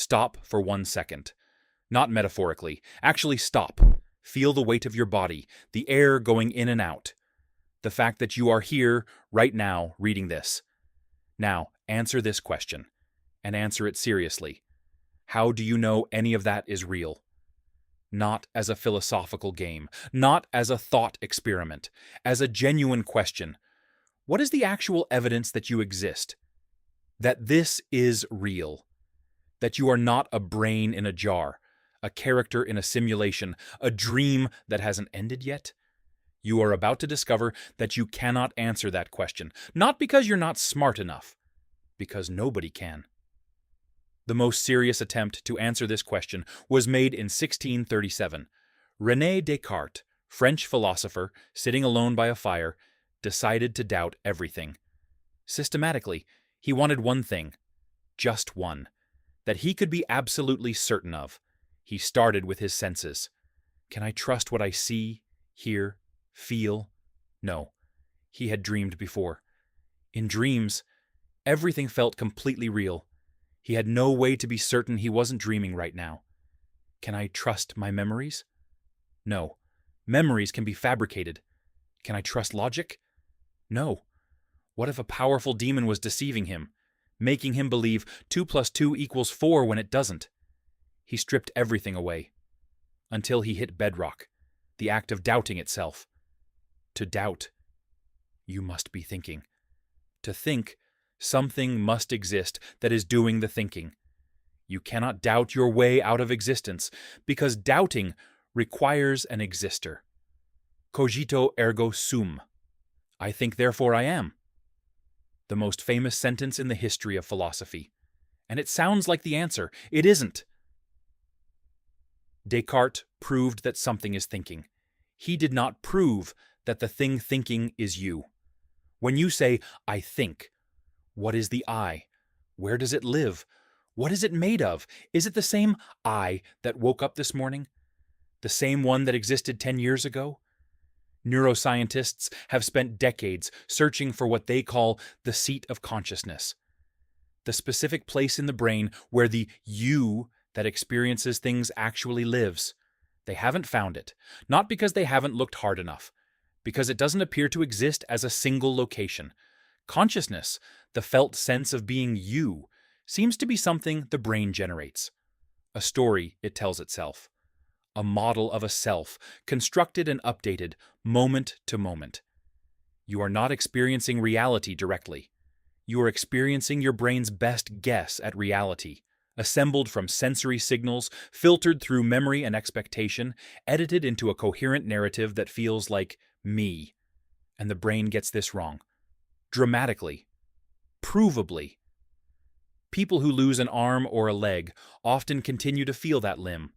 Stop for 1 second. Not metaphorically. Actually stop. Feel the weight of your body, the air going in and out. The fact that you are here, right now, reading this. Now, answer this question, and answer it seriously. How do you know any of that is real? Not as a philosophical game, not as a thought experiment, as a genuine question. What is the actual evidence that you exist? That this is real? That you are not a brain in a jar, a character in a simulation, a dream that hasn't ended yet? You are about to discover that you cannot answer that question, not because you're not smart enough, because nobody can. The most serious attempt to answer this question was made in 1637. René Descartes, French philosopher, sitting alone by a fire, decided to doubt everything. Systematically, he wanted one thing, just one, that he could be absolutely certain of. He started with his senses. Can I trust what I see, hear, feel? No. He had dreamed before. In dreams, everything felt completely real. He had no way to be certain he wasn't dreaming right now. Can I trust my memories? No. Memories can be fabricated. Can I trust logic? No. What if a powerful demon was deceiving him, making him believe 2 + 2 = 4 when it doesn't? He stripped everything away, until he hit bedrock, the act of doubting itself. To doubt, you must be thinking. To think, something must exist that is doing the thinking. You cannot doubt your way out of existence, because doubting requires an exister. Cogito ergo sum. I think, therefore I am. The most famous sentence in the history of philosophy. And it sounds like the answer. It isn't. Descartes proved that something is thinking. He did not prove that the thing thinking is you. When you say, I think, what is the I? Where does it live? What is it made of? Is it the same I that woke up this morning? The same one that existed 10 years ago? Neuroscientists have spent decades searching for what they call the seat of consciousness, the specific place in the brain where the you that experiences things actually lives. They haven't found it, not because they haven't looked hard enough, because it doesn't appear to exist as a single location. Consciousness, the felt sense of being you, seems to be something the brain generates. A story it tells itself. A model of a self, constructed and updated, moment to moment. You are not experiencing reality directly. You are experiencing your brain's best guess at reality, assembled from sensory signals, filtered through memory and expectation, edited into a coherent narrative that feels like me. And the brain gets this wrong. Dramatically. Provably. People who lose an arm or a leg often continue to feel that limb.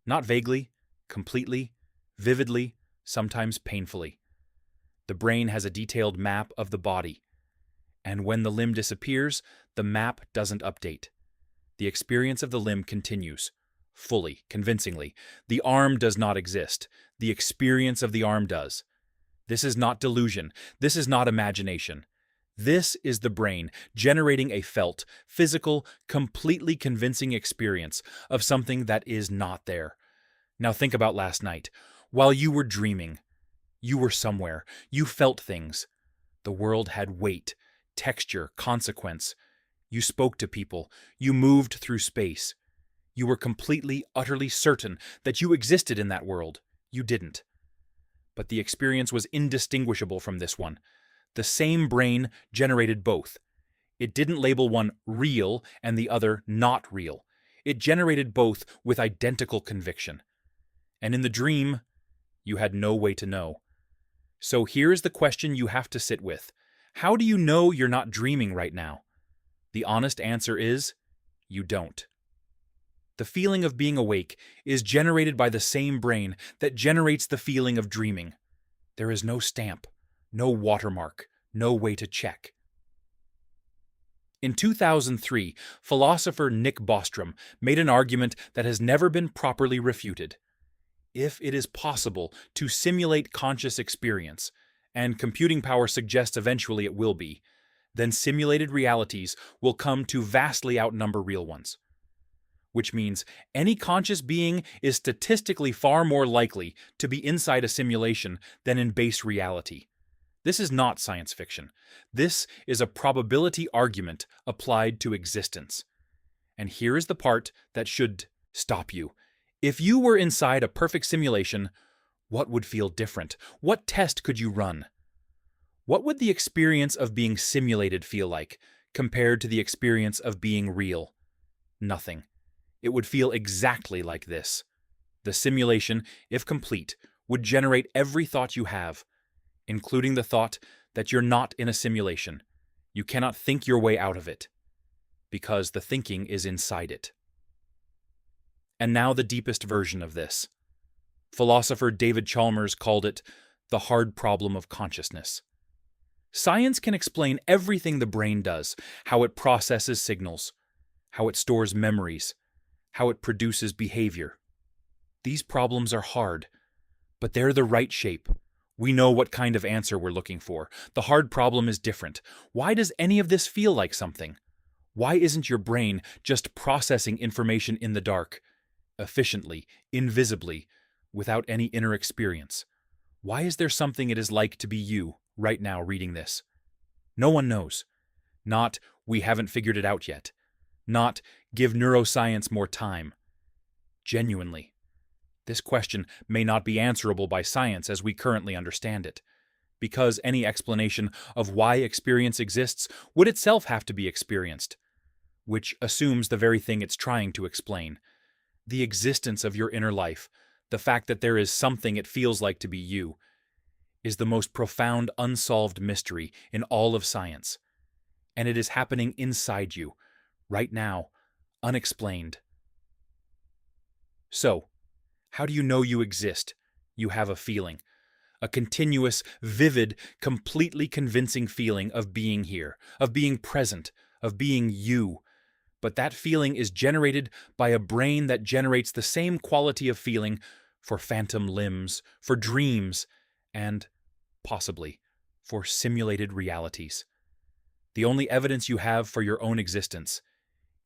Not vaguely, completely, vividly, sometimes painfully. The brain has a detailed map of the body. And when the limb disappears, the map doesn't update. The experience of the limb continues, fully, convincingly. The arm does not exist. The experience of the arm does. This is not delusion. This is not imagination. This is the brain generating a felt, physical, completely convincing experience of something that is not there. Now think about last night. While you were dreaming, you were somewhere. You felt things. The world had weight, texture, consequence. You spoke to people. You moved through space. You were completely, utterly certain that you existed in that world. You didn't. But the experience was indistinguishable from this one. The same brain generated both. It didn't label one real and the other not real. It generated both with identical conviction. And in the dream, you had no way to know. So here is the question you have to sit with. How do you know you're not dreaming right now? The honest answer is, you don't. The feeling of being awake is generated by the same brain that generates the feeling of dreaming. There is no stamp, no watermark, no way to check. In 2003, philosopher Nick Bostrom made an argument that has never been properly refuted. If it is possible to simulate conscious experience, and computing power suggests eventually it will be, then simulated realities will come to vastly outnumber real ones. which means any conscious being is statistically far more likely to be inside a simulation than in base reality. This is not science fiction. This is a probability argument applied to existence. And here is the part that should stop you. If you were inside a perfect simulation, what would feel different? What test could you run? What would the experience of being simulated feel like compared to the experience of being real? Nothing. It would feel exactly like this. The simulation, if complete, would generate every thought you have, including the thought that you're not in a simulation. You cannot think your way out of it, because the thinking is inside it. And now the deepest version of this. Philosopher David Chalmers called it the hard problem of consciousness. Science can explain everything the brain does, how it processes signals, how it stores memories, how it produces behavior. These problems are hard, but they're the right shape. We know what kind of answer we're looking for. The hard problem is different. Why does any of this feel like something? Why isn't your brain just processing information in the dark, efficiently, invisibly, without any inner experience? Why is there something it is like to be you right now reading this? No one knows. Not, we haven't figured it out yet. Not, give neuroscience more time. Genuinely. This question may not be answerable by science as we currently understand it, because any explanation of why experience exists would itself have to be experienced, which assumes the very thing it's trying to explain. The existence of your inner life, the fact that there is something it feels like to be you, is the most profound unsolved mystery in all of science. And it is happening inside you, right now, unexplained. So, how do you know you exist? You have a feeling. A continuous, vivid, completely convincing feeling of being here, of being present, of being you. But that feeling is generated by a brain that generates the same quality of feeling for phantom limbs, for dreams, and, possibly, for simulated realities. The only evidence you have for your own existence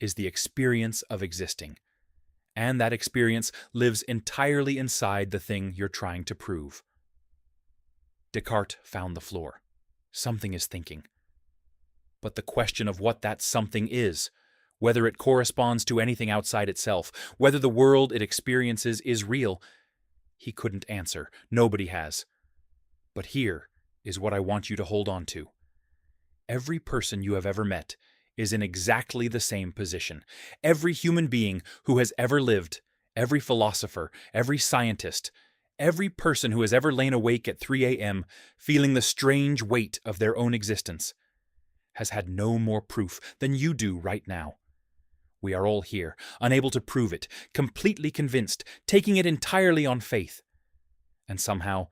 is the experience of existing. And that experience lives entirely inside the thing you're trying to prove. Descartes found the floor. Something is thinking. But the question of what that something is, whether it corresponds to anything outside itself, whether the world it experiences is real, he couldn't answer. Nobody has. But here is what I want you to hold on to. Every person you have ever met is in exactly the same position. Every human being who has ever lived, every philosopher, every scientist, every person who has ever lain awake at 3 a.m. feeling the strange weight of their own existence, has had no more proof than you do right now. We are all here, unable to prove it, completely convinced, taking it entirely on faith. And somehow,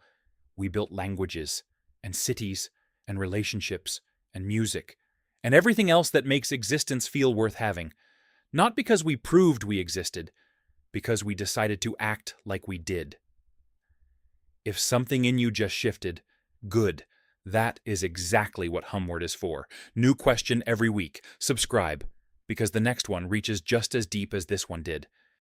we built languages, and cities, and relationships, and music, and everything else that makes existence feel worth having, not because we proved we existed, because we decided to act like we did. If something in you just shifted, good. That is exactly what Hmmward is for. New question every week. Subscribe, because the next one reaches just as deep as this one did.